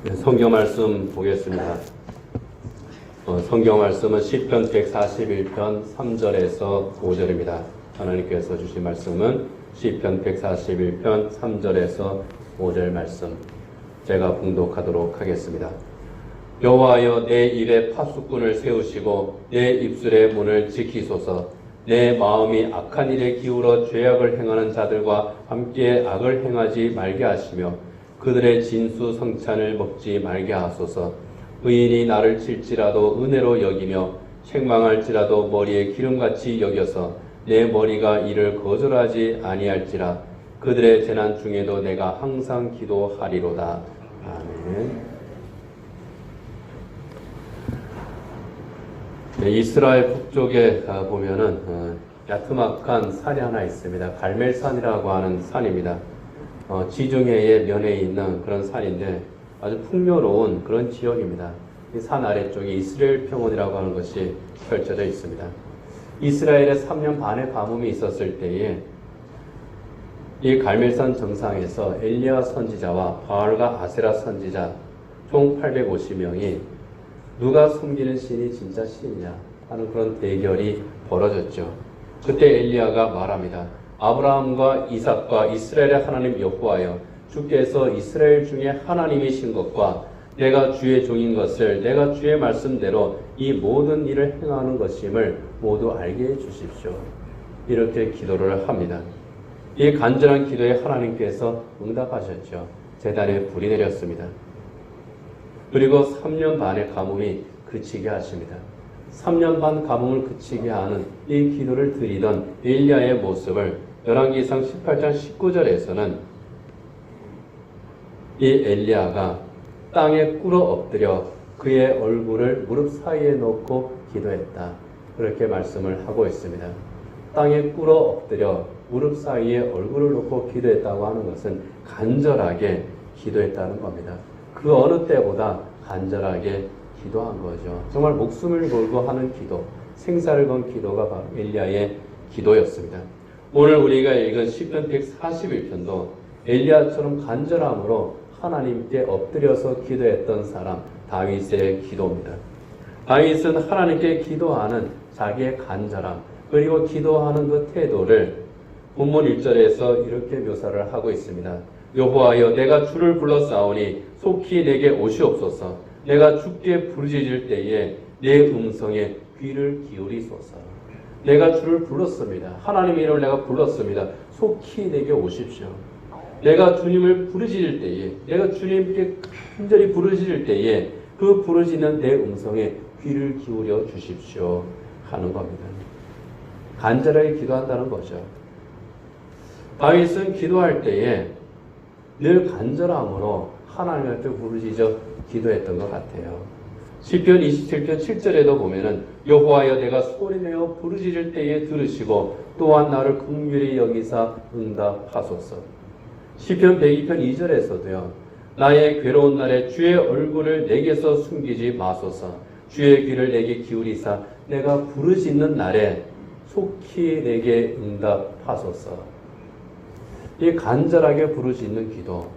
네, 성경 말씀 보겠습니다. 성경 말씀은 시편 141편 3절에서 5절입니다. 하나님께서 주신 말씀은 시편 141편 3절에서 5절 말씀. 제가 봉독하도록 하겠습니다. 여호와여, 내 입에 파수꾼을 세우시고 내 입술의 문을 지키소서. 내 마음이 악한 일에 기울어 죄악을 행하는 자들과 함께 악을 행하지 말게 하시며 그들의 진수 성찬을 먹지 말게 하소서. 의인이 나를 칠지라도 은혜로 여기며 책망할지라도 머리에 기름같이 여겨서 내 머리가 이를 거절하지 아니할지라. 그들의 재난 중에도 내가 항상 기도하리로다. 아멘. 네, 이스라엘 북쪽에 보면은 야트막한 산이 하나 있습니다. 갈멜산이라고 하는 산입니다. 지중해의 면에 있는 그런 산인데 아주 풍요로운 그런 지역입니다. 이 산 아래쪽에 이스라엘 평원이라고 하는 것이 펼쳐져 있습니다. 이스라엘에 3년 반의 가뭄이 있었을 때에 이 갈멜산 정상에서 엘리야 선지자와 바알과 아세라 선지자 총 850명이 누가 섬기는 신이 진짜 신이냐 하는 그런 대결이 벌어졌죠. 그때 엘리야가 말합니다. 아브라함과 이삭과 이스라엘의 하나님 여호와여, 주께서 이스라엘 중에 하나님이신 것과 내가 주의 종인 것을 내가 주의 말씀대로 이 모든 일을 행하는 것임을 모두 알게 해 주십시오. 이렇게 기도를 합니다. 이 간절한 기도에 하나님께서 응답하셨죠. 제단에 불이 내렸습니다. 그리고 3년 반의 가뭄이 그치게 하십니다. 3년 반 가뭄을 그치게 하는 이 기도를 드리던 엘리야의 모습을 열왕기상 18장 19절에서는 이 엘리야가 땅에 꿇어 엎드려 그의 얼굴을 무릎 사이에 놓고 기도했다. 그렇게 말씀을 하고 있습니다. 땅에 꿇어 엎드려 무릎 사이에 얼굴을 놓고 기도했다고 하는 것은 간절하게 기도했다는 겁니다. 그 어느 때보다 간절하게 기도한 거죠. 정말 목숨을 걸고 하는 기도, 생사를 건 기도가 바로 엘리야의 기도였습니다. 오늘 우리가 읽은 시편 141편도 엘리야처럼 간절함으로 하나님께 엎드려서 기도했던 사람 다윗의 기도입니다. 다윗은 하나님께 기도하는 자기의 간절함 그리고 기도하는 그 태도를 본문 1절에서 이렇게 묘사를 하고 있습니다. 여호와여, 내가 주를 불렀사오니 속히 내게 오시옵소서. 내가 주께 부르짖을 때에 내 음성에 귀를 기울이소서. 내가 주를 불렀습니다. 하나님 이름을 내가 불렀습니다. 속히 내게 오십시오. 내가 주님을 부르짖을 때에, 내가 주님께 간절히 부르짖을 때에 그 부르짖는 내 음성에 귀를 기울여 주십시오 하는 겁니다. 간절하게 기도한다는 거죠. 다윗은 기도할 때에 늘 간절함으로 하나님 앞에 부르짖어 기도했던 것 같아요. 시편 27편 7절에도 보면은 여호와여, 내가 소리내어 부르짖을 때에 들으시고 또한 나를 긍휼히 여기사 응답하소서. 시편 102편 2절에서도요. 나의 괴로운 날에 주의 얼굴을 내게서 숨기지 마소서. 주의 귀를 내게 기울이사 내가 부르짖는 날에 속히 내게 응답하소서. 이 간절하게 부르짖는 기도,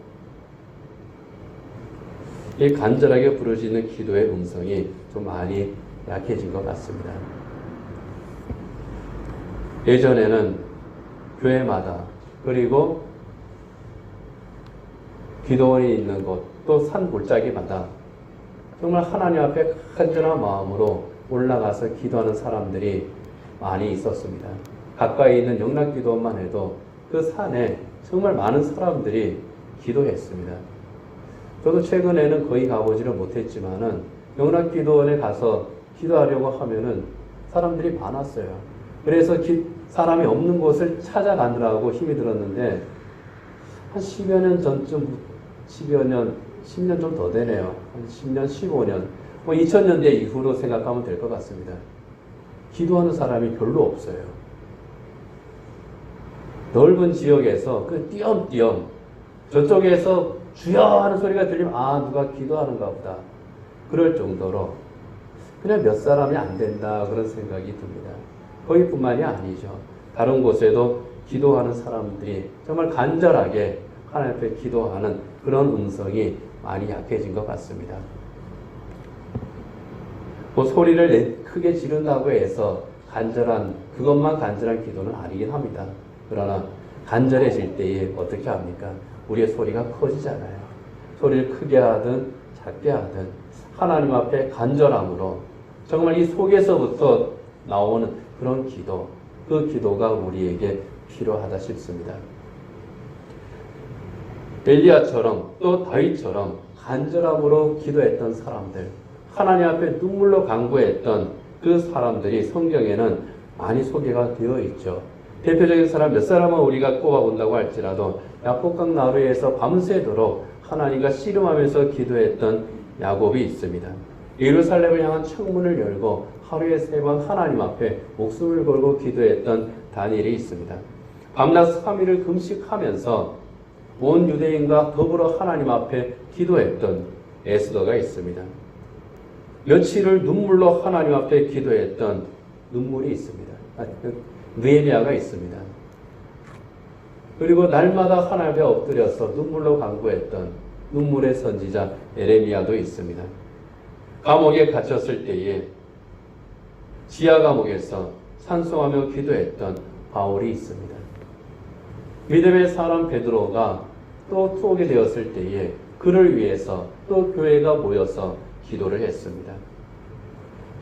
이 간절하게 부르짖는 기도의 음성이 좀 많이 약해진 것 같습니다. 예전에는 교회마다 그리고 기도원이 있는 곳, 또 산 골짜기마다 정말 하나님 앞에 간절한 마음으로 올라가서 기도하는 사람들이 많이 있었습니다. 가까이 있는 영락기도원만 해도 그 산에 정말 많은 사람들이 기도했습니다. 저도 최근에는 거의 가보지를 못했지만은 영락기도원에 가서 기도하려고 하면은 사람들이 많았어요. 그래서 사람이 없는 곳을 찾아가느라고 힘이 들었는데 한 10여 년 전쯤, 10년 좀 더 되네요. 한 10년, 15년, 2000년대 이후로 생각하면 될 것 같습니다. 기도하는 사람이 별로 없어요. 넓은 지역에서 그 띄엄띄엄 저쪽에서 주여 하는 소리가 들리면 누가 기도하는가 보다. 그럴 정도로 그냥 몇 사람이 안 된다 그런 생각이 듭니다. 거기뿐만이 아니죠. 다른 곳에도 기도하는 사람들이 정말 간절하게 하나님 앞에 기도하는 그런 음성이 많이 약해진 것 같습니다. 뭐 소리를 크게 지른다고 해서 그것만 간절한 기도는 아니긴 합니다. 그러나 간절해질 때에 어떻게 합니까? 우리의 소리가 커지잖아요. 소리를 크게 하든 작게 하든 하나님 앞에 간절함으로 정말 이 속에서부터 나오는 그런 기도, 그 기도가 우리에게 필요하다 싶습니다. 엘리야처럼 또 다윗처럼 간절함으로 기도했던 사람들, 하나님 앞에 눈물로 간구했던 그 사람들이 성경에는 많이 소개가 되어 있죠. 대표적인 사람 몇 사람은 우리가 꼽아본다고 할지라도 야복강 나루에서 밤새도록 하나님과 씨름하면서 기도했던 야곱이 있습니다. 예루살렘을 향한 창문을 열고 하루에 3번 하나님 앞에 목숨을 걸고 기도했던 다니엘이 있습니다. 밤낮 3일을 금식하면서 온 유대인과 더불어 하나님 앞에 기도했던 에스더가 있습니다. 며칠을 눈물로 하나님 앞에 기도했던 눈물이 있습니다. 느헤미야가 있습니다. 그리고 날마다 하나님 앞에 엎드려서 눈물로 간구했던 눈물의 선지자 에레미야도 있습니다. 감옥에 갇혔을 때에 지하 감옥에서 찬송하며 기도했던 바울이 있습니다. 믿음의 사람 베드로가 또 오게 되었을 때에 그를 위해서 또 교회가 모여서 기도를 했습니다.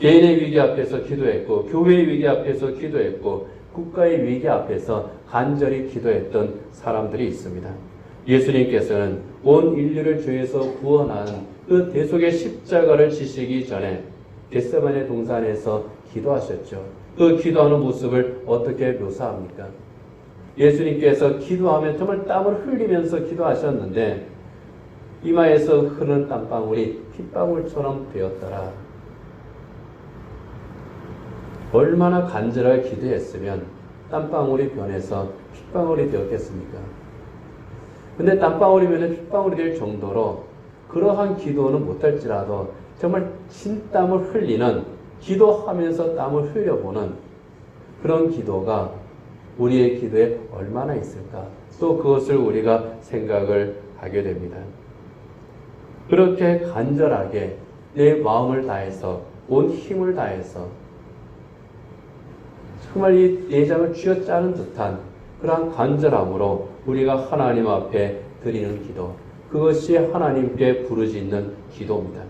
개인의 위기 앞에서 기도했고 교회의 위기 앞에서 기도했고 국가의 위기 앞에서 간절히 기도했던 사람들이 있습니다. 예수님께서는 온 인류를 죄에서 구원하는 그 대속의 십자가를 지시기 전에 겟세마네 동산에서 기도하셨죠. 그 기도하는 모습을 어떻게 묘사합니까? 예수님께서 기도하면 정말 땀을 흘리면서 기도하셨는데 이마에서 흐르는 땀방울이 핏방울처럼 되었더라. 얼마나 간절하게 기도했으면 땀방울이 변해서 핏방울이 되었겠습니까? 근데 땀방울이 변해 핏방울이 될 정도로 그러한 기도는 못할지라도 정말 진땀을 흘리는, 기도하면서 땀을 흘려보는 그런 기도가 우리의 기도에 얼마나 있을까? 또 그것을 우리가 생각을 하게 됩니다. 그렇게 간절하게 내 마음을 다해서 온 힘을 다해서 정말 이 내장을 쥐어짜는 듯한 그러한 간절함으로 우리가 하나님 앞에 드리는 기도, 그것이 하나님께 부르짖는 기도입니다.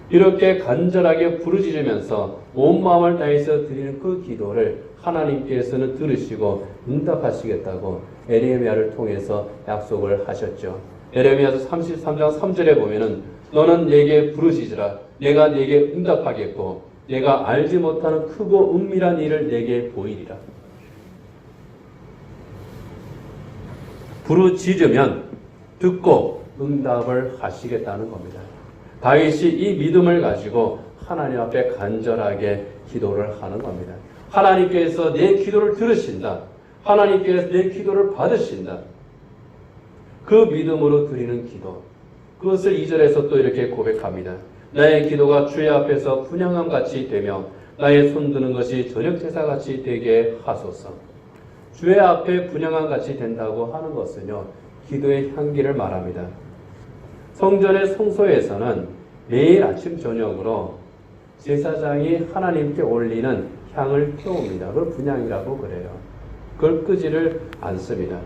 이렇게 간절하게 부르짖으면서 온 마음을 다해서 드리는 그 기도를 하나님께서는 들으시고 응답하시겠다고 에레미야를 통해서 약속을 하셨죠. 에레미야서 33장 3절에 보면은 너는 내게 부르짖으라 내가 내게 응답하겠고 내가 알지 못하는 크고 은밀한 일을 내게 보이리라. 부르짖으면 듣고 응답을 하시겠다는 겁니다. 다윗이 이 믿음을 가지고 하나님 앞에 간절하게 기도를 하는 겁니다. 하나님께서 내 기도를 들으신다. 하나님께서 내 기도를 받으신다. 그 믿음으로 드리는 기도. 그것을 2절에서 또 이렇게 고백합니다. 나의 기도가 주의 앞에서 분향함 같이 되며 나의 손드는 것이 저녁 제사 같이 되게 하소서. 주의 앞에 분향함 같이 된다고 하는 것은요, 기도의 향기를 말합니다. 성전의 성소에서는 매일 아침 저녁으로 제사장이 하나님께 올리는 향을 태웁니다. 그걸 분향이라고 그래요. 그걸 끄지를 않습니다.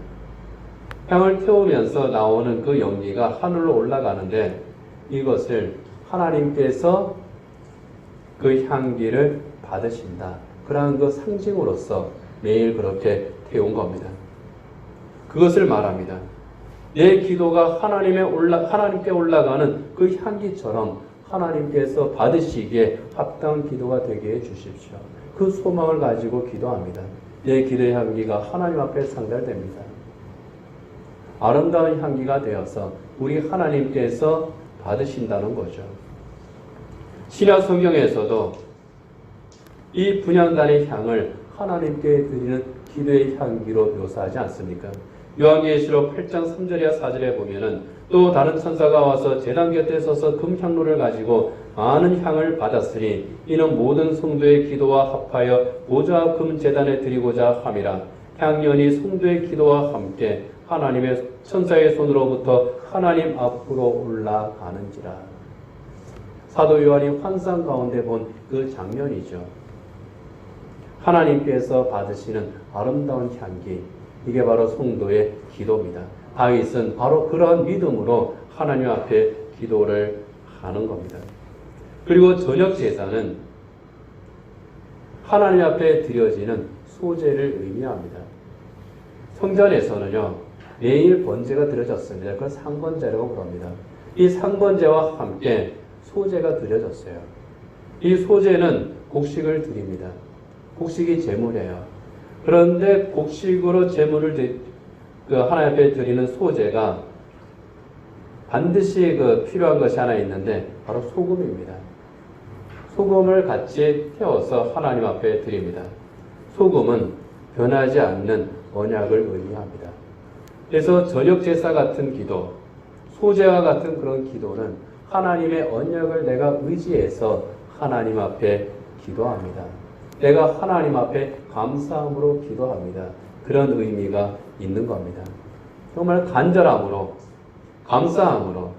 향을 태우면서 나오는 그 연기가 하늘로 올라가는데 이것을 하나님께서 그 향기를 받으신다. 그러한 그 상징으로서 매일 그렇게 태운 겁니다. 그것을 말합니다. 내 기도가 하나님께 올라가는 그 향기처럼 하나님께서 받으시기에 합당한 기도가 되게 해주십시오. 그 소망을 가지고 기도합니다. 내 기도의 향기가 하나님 앞에 상달됩니다. 아름다운 향기가 되어서 우리 하나님께서 받으신다는 거죠. 신약 성경에서도 이 분향단의 향을 하나님께 드리는 기도의 향기로 묘사하지 않습니까? 요한계시록 8장 3절이나 4절에 보면은 또 다른 천사가 와서 제단 곁에 서서 금향로를 가지고 많은 향을 받았으니 이는 모든 성도의 기도와 합하여 보좌 금 제단에 드리고자 함이라. 향연이 성도의 기도와 함께 하나님의 천사의 손으로부터 하나님 앞으로 올라가는지라. 사도 요한이 환상 가운데 본 그 장면이죠. 하나님께서 받으시는 아름다운 향기, 이게 바로 성도의 기도입니다. 다윗은 바로 그러한 믿음으로 하나님 앞에 기도를 하는 겁니다. 그리고 저녁 제사는 하나님 앞에 드려지는 소제를 의미합니다. 성전에서는요, 매일 번제가 드려졌습니다. 그걸 상번제라고 부릅니다. 이 상번제와 함께 소제가 드려졌어요. 이 소제는 곡식을 드립니다. 곡식이 제물이에요. 그런데 곡식으로 제물을 하나님 앞에 드리는 소제가 반드시 필요한 것이 하나 있는데 바로 소금입니다. 소금을 같이 태워서 하나님 앞에 드립니다. 소금은 변하지 않는 언약을 의미합니다. 그래서 저녁 제사 같은 기도, 소제와 같은 그런 기도는 하나님의 언약을 내가 의지해서 하나님 앞에 기도합니다. 내가 하나님 앞에 감사함으로 기도합니다. 그런 의미가 있는 겁니다. 정말 간절함으로, 감사함으로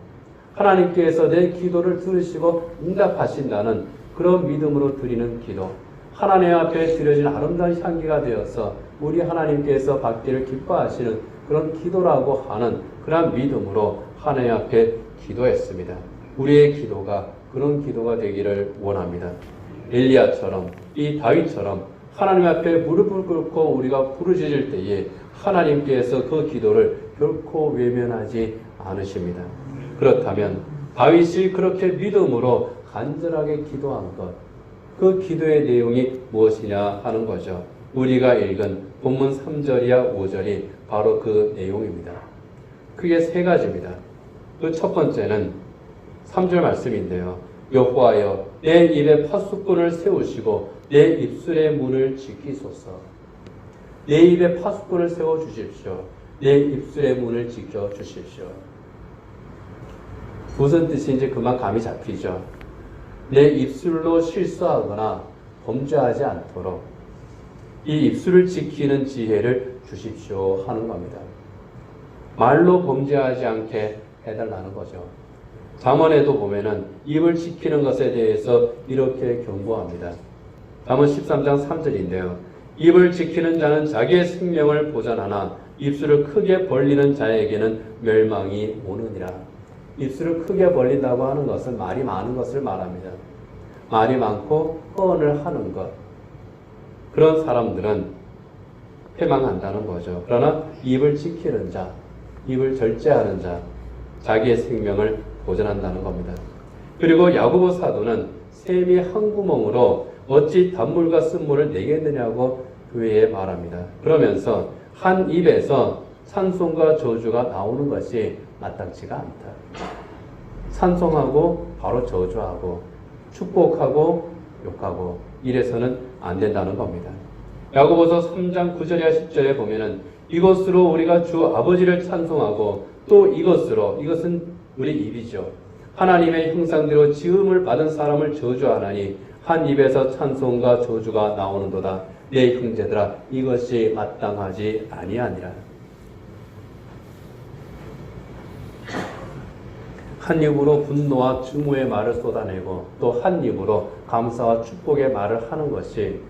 하나님께서 내 기도를 들으시고 응답하신다는 그런 믿음으로 드리는 기도, 하나님 앞에 드려진 아름다운 향기가 되어서 우리 하나님께서 받기를 기뻐하시는 그런 기도라고 하는 그런 믿음으로 하나님 앞에 기도했습니다. 우리의 기도가 그런 기도가 되기를 원합니다. 엘리야처럼, 이 다윗처럼 하나님 앞에 무릎을 꿇고 우리가 부르짖을 때에 하나님께서 그 기도를 결코 외면하지 않으십니다. 그렇다면 다윗이 그렇게 믿음으로 간절하게 기도한 것, 그 기도의 내용이 무엇이냐 하는 거죠. 우리가 읽은 본문 3절이야 5절이 바로 그 내용입니다. 크게 세 가지입니다. 그 첫 번째는 3절 말씀인데요. 여호와여 내 입에 파수꾼을 세우시고 내 입술의 문을 지키소서. 내 입에 파수꾼을 세워주십시오. 내 입술의 문을 지켜주십시오. 무슨 뜻인지 그만 감이 잡히죠. 내 입술로 실수하거나 범죄하지 않도록 이 입술을 지키는 지혜를 주십시오 하는 겁니다. 말로 범죄하지 않게 해달라는 거죠. 잠언에도 보면은 입을 지키는 것에 대해서 이렇게 경고합니다. 잠언 13장 3절인데요. 입을 지키는 자는 자기의 생명을 보전하나 입술을 크게 벌리는 자에게는 멸망이 오느니라. 입술을 크게 벌린다고 하는 것은 말이 많은 것을 말합니다. 말이 많고 허언을 하는 것. 그런 사람들은 패망한다는 거죠. 그러나 입을 지키는 자, 입을 절제하는 자, 자기의 생명을 보전한다는 겁니다. 그리고 야고보 사도는 샘이 한 구멍으로 어찌 단물과 쓴물을 내겠느냐고 교회에 말합니다. 그러면서 한 입에서 찬송과 저주가 나오는 것이 마땅치가 않다. 찬송하고 바로 저주하고 축복하고 욕하고 이래서는 안 된다는 겁니다. 야고보서 3장 9절이나 10절에 보면은 이것으로 우리가 주 아버지를 찬송하고 또 이것은 우리 입이죠. 하나님의 형상대로 지음을 받은 사람을 저주하나니 한 입에서 찬송과 저주가 나오는도다. 내 형제들아 이것이 마땅하지 아니하니라. 한 입으로 분노와 증오의 말을 쏟아내고 또 한 입으로 감사와 축복의 말을 하는 것이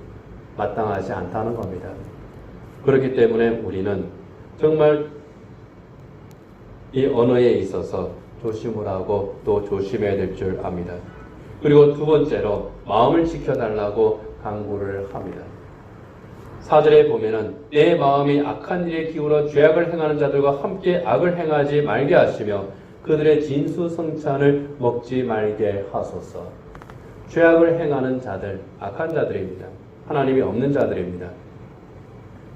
마땅하지 않다는 겁니다. 그렇기 때문에 우리는 정말 이 언어에 있어서 조심을 하고 또 조심해야 될 줄 압니다. 그리고 두 번째로 마음을 지켜달라고 강구를 합니다. 4절에 보면은 내 마음이 악한 일에 기울어 죄악을 행하는 자들과 함께 악을 행하지 말게 하시며 그들의 진수성찬을 먹지 말게 하소서. 죄악을 행하는 자들, 악한 자들입니다. 하나님이 없는 자들입니다.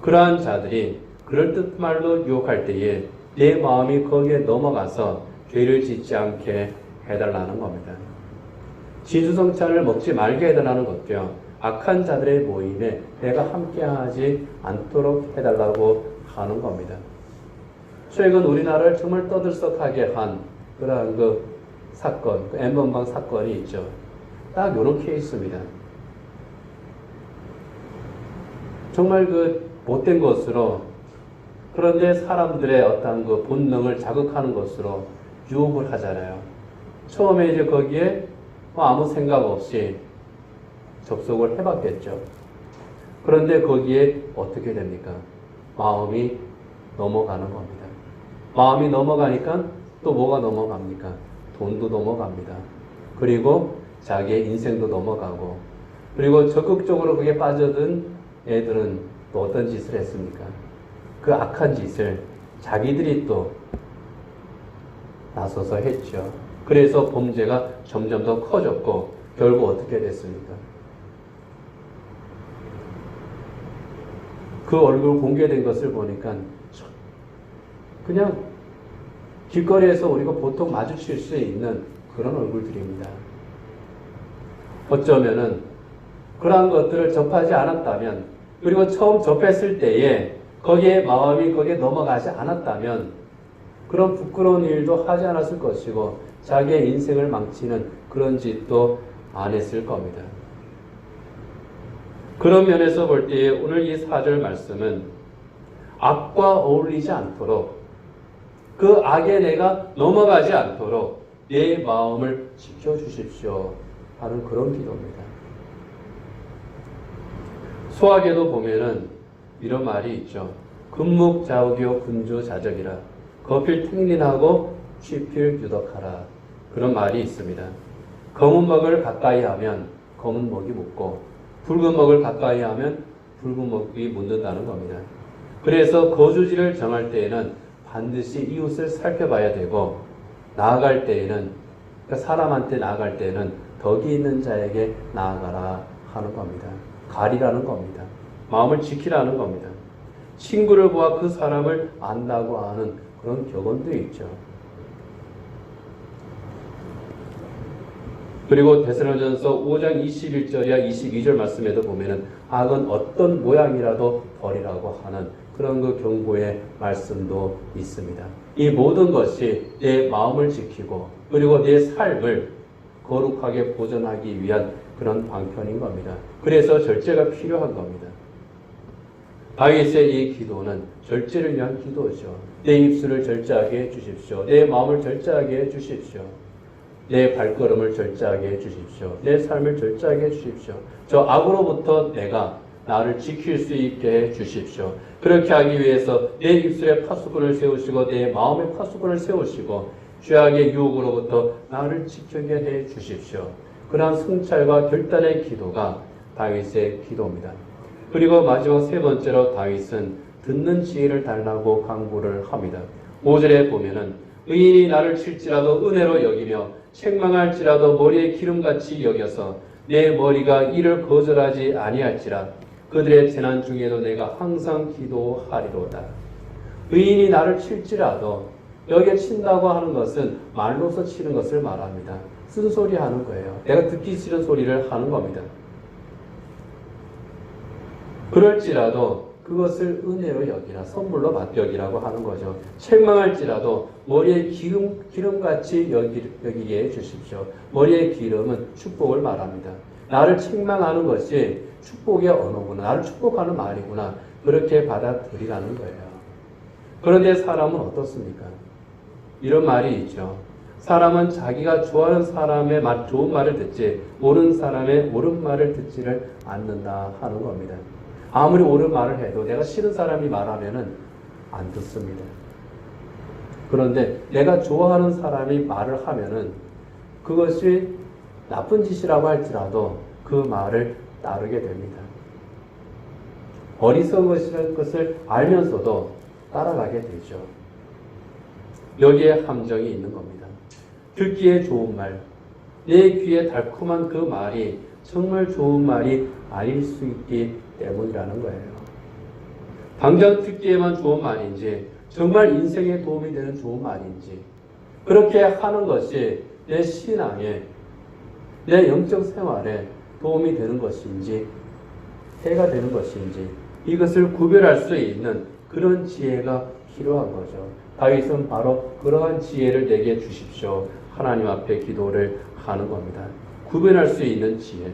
그러한 자들이 그럴듯 말로 유혹할 때에 내 마음이 거기에 넘어가서 죄를 짓지 않게 해달라는 겁니다. 진수성찬을 먹지 말게 해달라는 것도요. 악한 자들의 모임에 내가 함께하지 않도록 해달라고 하는 겁니다. 최근 우리나라를 정말 떠들썩하게 한 그러한 그 사건, 그 N번방 사건이 있죠. 딱 이런 케이스입니다. 정말 그 못된 것으로 그런데 사람들의 어떤 그 본능을 자극하는 것으로 유혹을 하잖아요. 처음에 이제 거기에 아무 생각 없이 접속을 해봤겠죠. 그런데 거기에 어떻게 됩니까? 마음이 넘어가는 겁니다. 마음이 넘어가니까 또 뭐가 넘어갑니까? 돈도 넘어갑니다. 그리고 자기의 인생도 넘어가고, 그리고 적극적으로 그게 빠져든 애들은 또 어떤 짓을 했습니까? 그 악한 짓을 자기들이 또 나서서 했죠. 그래서 범죄가 점점 더 커졌고 결국 어떻게 됐습니까? 그 얼굴 공개된 것을 보니까 그냥 길거리에서 우리가 보통 마주칠 수 있는 그런 얼굴들입니다. 어쩌면은 그러한 것들을 접하지 않았다면, 그리고 처음 접했을 때에 거기에 마음이 거기에 넘어가지 않았다면 그런 부끄러운 일도 하지 않았을 것이고 자기의 인생을 망치는 그런 짓도 안 했을 겁니다. 그런 면에서 볼 때 오늘 이 4절 말씀은 악과 어울리지 않도록, 그 악에 내가 넘어가지 않도록 내 마음을 지켜주십시오 하는 그런 기도입니다. 소학에도 보면은 이런 말이 있죠. 금묵자욱이요 군주자적이라 거필 탱린하고 취필 유덕하라. 그런 말이 있습니다. 검은 먹을 가까이 하면 검은 먹이 묻고 붉은 먹을 가까이 하면 붉은 먹이 묻는다는 겁니다. 그래서 거주지를 정할 때에는 반드시 이웃을 살펴봐야 되고, 나아갈 때에는, 그러니까 사람한테 나아갈 때에는 덕이 있는 자에게 나아가라 하는 겁니다. 가리라는 겁니다. 마음을 지키라는 겁니다. 친구를 보아 그 사람을 안다고 하는 그런 격언도 있죠. 그리고 데살로니가전서 5장 21절이야 22절 말씀에도 보면은 악은 어떤 모양이라도 버리라고 하는 그런 그 경고의 말씀도 있습니다. 이 모든 것이 내 마음을 지키고 그리고 내 삶을 거룩하게 보존하기 위한 그런 방편인 겁니다. 그래서 절제가 필요한 겁니다. 다윗의 이 기도는 절제를 위한 기도죠. 내 입술을 절제하게 해주십시오. 내 마음을 절제하게 해주십시오. 내 발걸음을 절제하게 해주십시오. 내 삶을 절제하게 해주십시오. 저 악으로부터 내가 나를 지킬 수 있게 해주십시오. 그렇게 하기 위해서 내 입술에 파수꾼을 세우시고 내 마음에 파수꾼을 세우시고 죄악의 유혹으로부터 나를 지키게 해주십시오. 그러한 성찰과 결단의 기도가 다윗의 기도입니다. 그리고 마지막 세 번째로 다윗은 듣는 지혜를 달라고 강구를 합니다. 5절에 보면은 의인이 나를 칠지라도 은혜로 여기며 책망할지라도 머리에 기름같이 여겨서 내 머리가 이를 거절하지 아니할지라 그들의 재난 중에도 내가 항상 기도하리로다. 의인이 나를 칠지라도, 여기에 친다고 하는 것은 말로서 치는 것을 말합니다. 쓴소리 하는 거예요. 내가 듣기 싫은 소리를 하는 겁니다. 그럴지라도 그것을 은혜로 여기라, 선물로 맡겨기라고 하는 거죠. 책망할지라도 머리에 기름같이 여기게 해주십시오. 머리의 기름은 축복을 말합니다. 나를 책망하는 것이 축복의 언어구나, 나를 축복하는 말이구나, 그렇게 받아들이라는 거예요. 그런데 사람은 어떻습니까? 이런 말이 있죠. 사람은 자기가 좋아하는 사람의 좋은 말을 듣지 옳은 사람의 옳은 말을 듣지를 않는다 하는 겁니다. 아무리 옳은 말을 해도 내가 싫은 사람이 말하면은 안 듣습니다. 그런데 내가 좋아하는 사람이 말을 하면은 그것이 나쁜 짓이라고 할지라도 그 말을 따르게 됩니다. 어리석은 것이라는 것을 알면서도 따라가게 되죠. 여기에 함정이 있는 겁니다. 듣기에 좋은 말, 내 귀에 달콤한 그 말이 정말 좋은 말이 아닐 수 있기 때문이라는 거예요. 당장 듣기에만 좋은 말인지 정말 인생에 도움이 되는 좋은 말인지, 그렇게 하는 것이 내 신앙에, 내 영적 생활에 도움이 되는 것인지 해가 되는 것인지, 이것을 구별할 수 있는 그런 지혜가 필요한 거죠. 다윗은 바로 그러한 지혜를 내게 주십시오. 하나님 앞에 기도를 하는 겁니다. 구별할 수 있는 지혜.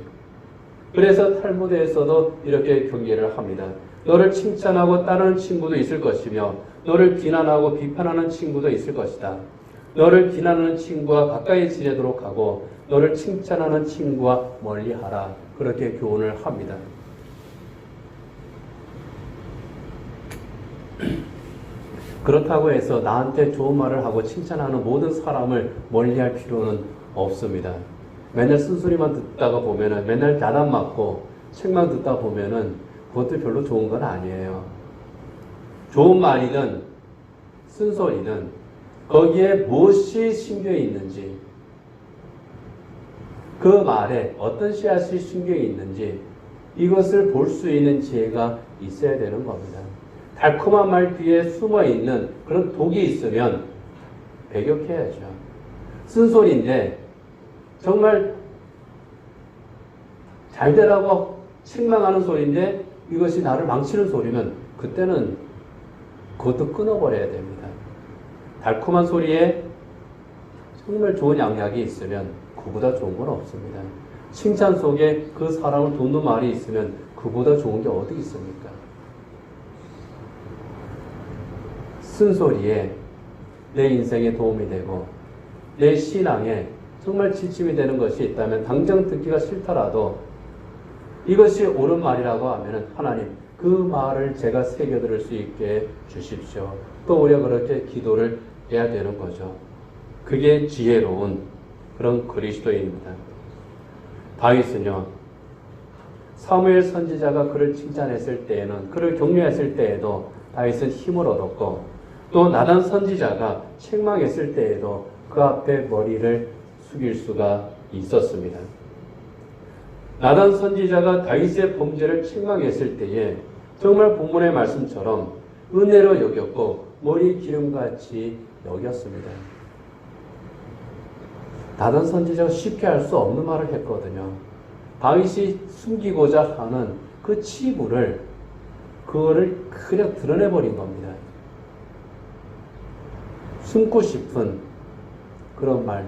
그래서 탈무드에서도 이렇게 경계를 합니다. 너를 칭찬하고 따르는 친구도 있을 것이며 너를 비난하고 비판하는 친구도 있을 것이다. 너를 비난하는 친구와 가까이 지내도록 하고 너를 칭찬하는 친구와 멀리하라. 그렇게 교훈을 합니다. 그렇다고 해서 나한테 좋은 말을 하고 칭찬하는 모든 사람을 멀리할 필요는 없습니다. 맨날 쓴소리만 듣다가 보면은 맨날 야단 맞고 책만 듣다 보면은 그것도 별로 좋은 건 아니에요. 좋은 말이든 쓴소리든 거기에 무엇이 심겨 있는지, 그 말에 어떤 씨앗이 심겨 있는지 이것을 볼 수 있는 지혜가 있어야 되는 겁니다. 달콤한 말 뒤에 숨어 있는 그런 독이 있으면 배격해야죠. 쓴소리인데 정말 잘 되라고 책망하는 소리인데 이것이 나를 망치는 소리면 그때는 그것도 끊어버려야 됩니다. 달콤한 소리에 정말 좋은 양약이 있으면 그보다 좋은 건 없습니다. 칭찬 속에 그 사람을 돕는 말이 있으면 그보다 좋은 게 어디 있습니까? 쓴소리에 내 인생에 도움이 되고 내 신앙에 정말 지침이 되는 것이 있다면 당장 듣기가 싫더라도 이것이 옳은 말이라고 하면 하나님 그 말을 제가 새겨들을 수 있게 주십시오. 또 우리가 그렇게 기도를 해야 되는 거죠. 그게 지혜로운 그런 그리스도인입니다. 다윗은요, 사무엘 선지자가 그를 칭찬했을 때에는, 그를 격려했을 때에도 다윗은 힘을 얻었고, 또 나단 선지자가 책망했을 때에도 그 앞에 머리를 숙일 수가 있었습니다. 나단 선지자가 다윗의 범죄를 책망했을 때에 정말 본문의 말씀처럼 은혜로 여겼고 머리 기름같이 여겼습니다. 나단 선지자가 쉽게 할 수 없는 말을 했거든요. 다윗이 숨기고자 하는 그 치부를 그거를 그냥 드러내버린 겁니다. 숨고 싶은 그런 말,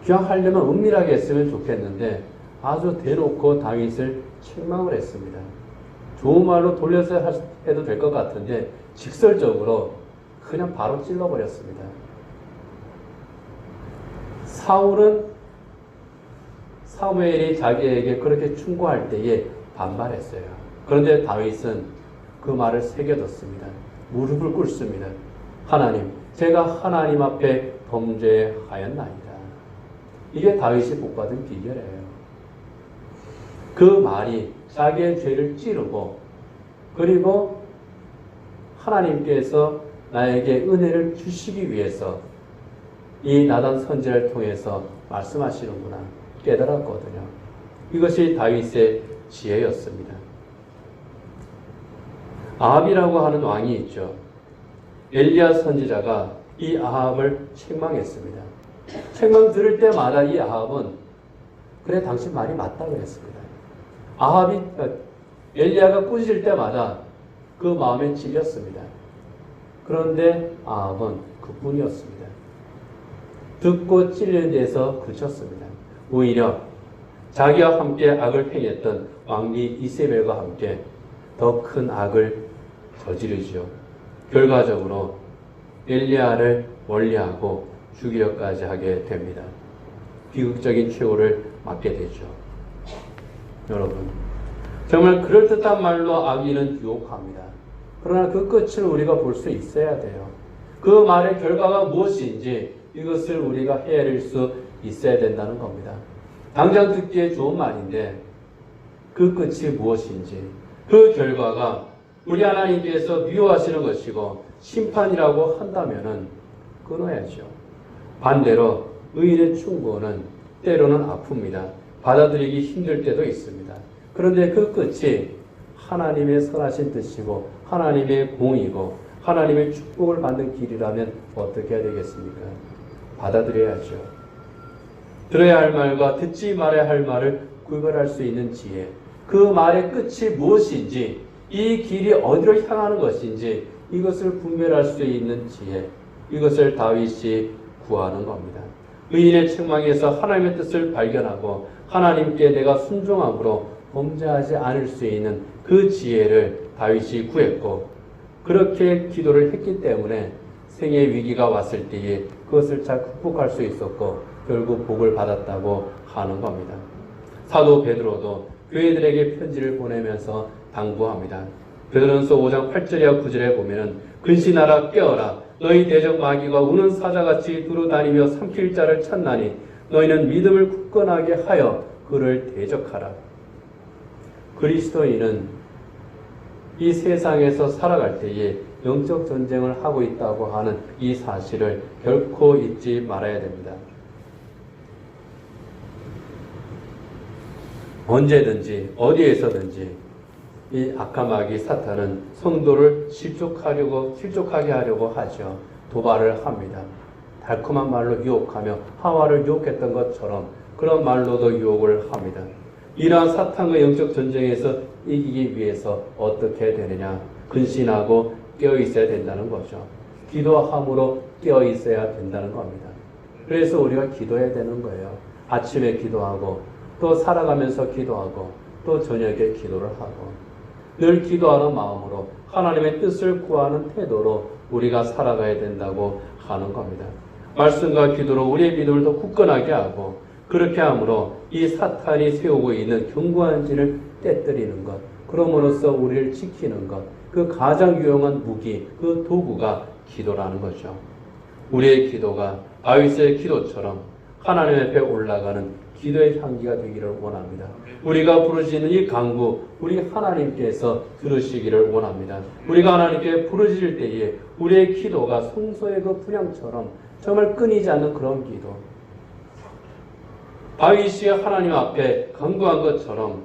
그냥 하려면 은밀하게 했으면 좋겠는데 아주 대놓고 다윗을 책망을 했습니다. 좋은 말로 돌려서 해도 될 것 같은데 직설적으로 그냥 바로 찔러버렸습니다. 사무엘이 자기에게 그렇게 충고할 때에 반발했어요. 그런데 다윗은 그 말을 새겨뒀습니다. 무릎을 꿇습니다. 하나님, 제가 하나님 앞에 범죄하였나이다. 이게 다윗이 복받은 비결이에요. 그 말이 자기의 죄를 찌르고 그리고 하나님께서 나에게 은혜를 주시기 위해서 이 나단 선지자를 통해서 말씀하시는구나 깨달았거든요. 이것이 다윗의 지혜였습니다. 아합이라고 하는 왕이 있죠. 엘리야 선지자가 이 아합을 책망했습니다. 책망 들을 때마다 이 아합은 그래 당신 말이 맞다고 했습니다. 엘리야가 꾸짖을 때마다 그 마음에 찔렸습니다. 그런데 아합은 그뿐이었습니다. 듣고 찔리는 데서 그쳤습니다. 오히려 자기와 함께 악을 행했던 왕비 이세벨과 함께 더 큰 악을 저지르지요. 결과적으로 엘리야를 멀리하고 죽이려까지 하게 됩니다. 비극적인 최후를 맞게 되죠. 여러분, 정말 그럴듯한 말로 악인은 유혹합니다. 그러나 그 끝을 우리가 볼 수 있어야 돼요. 그 말의 결과가 무엇인지 이것을 우리가 헤아릴 수 있어야 된다는 겁니다. 당장 듣기에 좋은 말인데 그 끝이 무엇인지, 그 결과가 우리 하나님께서 미워하시는 것이고 심판이라고 한다면은 끊어야죠. 반대로 의인의 충고는 때로는 아픕니다. 받아들이기 힘들 때도 있습니다. 그런데 그 끝이 하나님의 선하신 뜻이고 하나님의 공이고 하나님의 축복을 받는 길이라면 어떻게 해야 되겠습니까? 받아들여야죠. 들어야 할 말과 듣지 말아야 할 말을 구별할 수 있는 지혜, 그 말의 끝이 무엇인지, 이 길이 어디로 향하는 것인지 이것을 분별할 수 있는 지혜, 이것을 다윗이 구하는 겁니다. 의인의 책망에서 하나님의 뜻을 발견하고 하나님께 내가 순종함으로 범죄하지 않을 수 있는 그 지혜를 다윗이 구했고 그렇게 기도를 했기 때문에 생의 위기가 왔을 때에 그것을 잘 극복할 수 있었고 결국 복을 받았다고 하는 겁니다. 사도 베드로도 교회들에게 편지를 보내면서 당부합니다. 베드로전서 5장 8절이와 9절에 보면은 근신하라 깨어라 너희 대적 마귀가 우는 사자같이 두루다니며 삼킬 자를 찾나니 너희는 믿음을 굳건하게 하여 그를 대적하라. 그리스도인은 이 세상에서 살아갈 때에 영적 전쟁을 하고 있다고 하는 이 사실을 결코 잊지 말아야 됩니다. 언제든지 어디에서든지 이 악한 마귀 사탄은 성도를 실족하게 하려고 하죠. 도발을 합니다. 달콤한 말로 유혹하며 하와를 유혹했던 것처럼 그런 말로도 유혹을 합니다. 이러한 사탄과 영적 전쟁에서 이기기 위해서 어떻게 되느냐? 근신하고 깨어 있어야 된다는 거죠. 기도함으로 깨어 있어야 된다는 겁니다. 그래서 우리가 기도해야 되는 거예요. 아침에 기도하고 또 살아가면서 기도하고 또 저녁에 기도를 하고 늘 기도하는 마음으로 하나님의 뜻을 구하는 태도로 우리가 살아가야 된다고 하는 겁니다. 말씀과 기도로 우리의 믿음을 더 굳건하게 하고 그렇게 함으로 이 사탄이 세우고 있는 견고한 진을 떼뜨리는 것, 그럼으로써 우리를 지키는 것, 그 가장 유용한 무기, 그 도구가 기도라는 거죠. 우리의 기도가 다윗의 기도처럼 하나님 앞에 올라가는 기도의 향기가 되기를 원합니다. 우리가 부르짖는 이 간구, 우리 하나님께서 들으시기를 원합니다. 우리가 하나님께 부르짖을 때에 우리의 기도가 성소의 그 분향처럼 정말 끊이지 않는 그런 기도. 다윗이 하나님 앞에 간구한 것처럼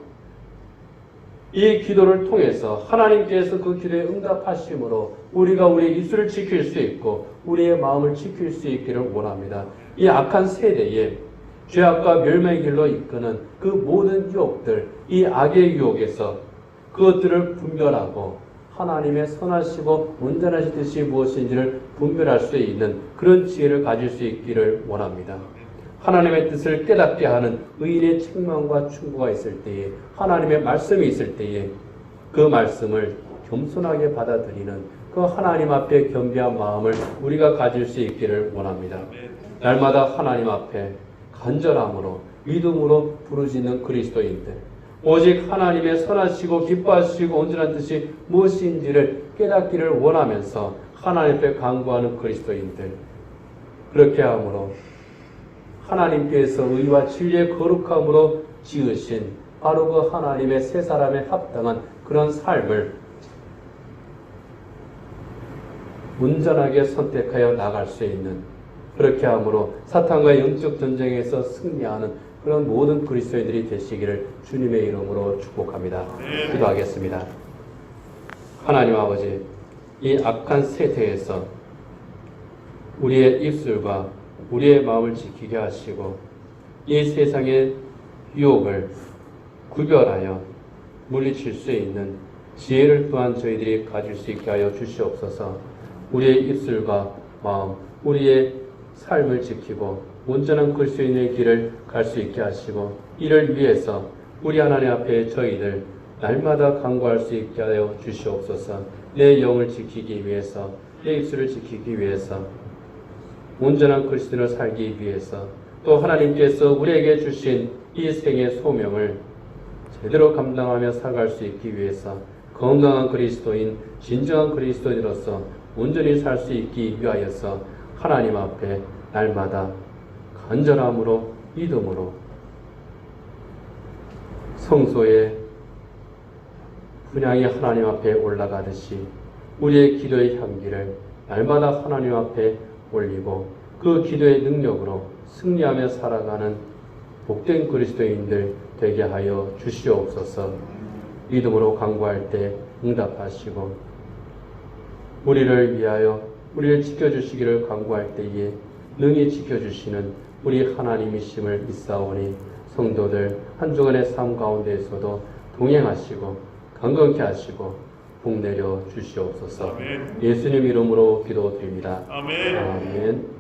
이 기도를 통해서 하나님께서 그 기도에 응답하심으로 우리가 우리의 입술을 지킬 수 있고 우리의 마음을 지킬 수 있기를 원합니다. 이 악한 세대에 죄악과 멸망의 길로 이끄는 그 모든 유혹들, 이 악의 유혹에서 그것들을 분별하고 하나님의 선하시고 온전하신 뜻이 무엇인지를 분별할 수 있는 그런 지혜를 가질 수 있기를 원합니다. 하나님의 뜻을 깨닫게 하는 의인의 책망과 충고가 있을 때에, 하나님의 말씀이 있을 때에 그 말씀을 겸손하게 받아들이는 그 하나님 앞에 겸비한 마음을 우리가 가질 수 있기를 원합니다. 날마다 하나님 앞에 간절함으로 믿음으로 부르짖는 그리스도인들, 오직 하나님의 선하시고 기뻐하시고 온전한 뜻이 무엇인지를 깨닫기를 원하면서 하나님 앞에 간구하는 그리스도인들, 그렇게 함으로 하나님께서 의와 진리의 거룩함으로 지으신 바로 그 하나님의 새 사람에 합당한 그런 삶을 온전하게 선택하여 나갈 수 있는, 그렇게 함으로 사탄과 영적 전쟁에서 승리하는 그런 모든 그리스도인들이 되시기를 주님의 이름으로 축복합니다. 기도하겠습니다. 하나님 아버지, 이 악한 세대에서 우리의 입술과 우리의 마음을 지키게 하시고 이 세상의 유혹을 구별하여 물리칠 수 있는 지혜를 또한 저희들이 가질 수 있게 하여 주시옵소서. 우리의 입술과 마음, 우리의 삶을 지키고 온전한 그리스도인의 길을 갈 수 있게 하시고, 이를 위해서 우리 하나님 앞에 저희들 날마다 간구할 수 있게 하여 주시옵소서. 내 영을 지키기 위해서, 내 입술을 지키기 위해서, 온전한 그리스도인을 살기 위해서, 또 하나님께서 우리에게 주신 이 생의 소명을 제대로 감당하며 살아갈 수 있기 위해서 건강한 그리스도인, 진정한 그리스도인으로서 온전히 살 수 있기 위하여서 하나님 앞에 날마다 간절함으로 믿음으로 성소의 분향이 하나님 앞에 올라가듯이 우리의 기도의 향기를 날마다 하나님 앞에 올리고 그 기도의 능력으로 승리하며 살아가는 복된 그리스도인들 되게 하여 주시옵소서. 믿음으로 간구할 때 응답하시고 우리를 위하여 우리를 지켜주시기를 간구할 때에 능히 지켜주시는 우리 하나님이심을 믿사오니 성도들 한 주간의 삶 가운데에서도 동행하시고 강건케 하시고 복 내려 주시옵소서. 아멘. 예수님 이름으로 기도드립니다. 아멘. 아멘.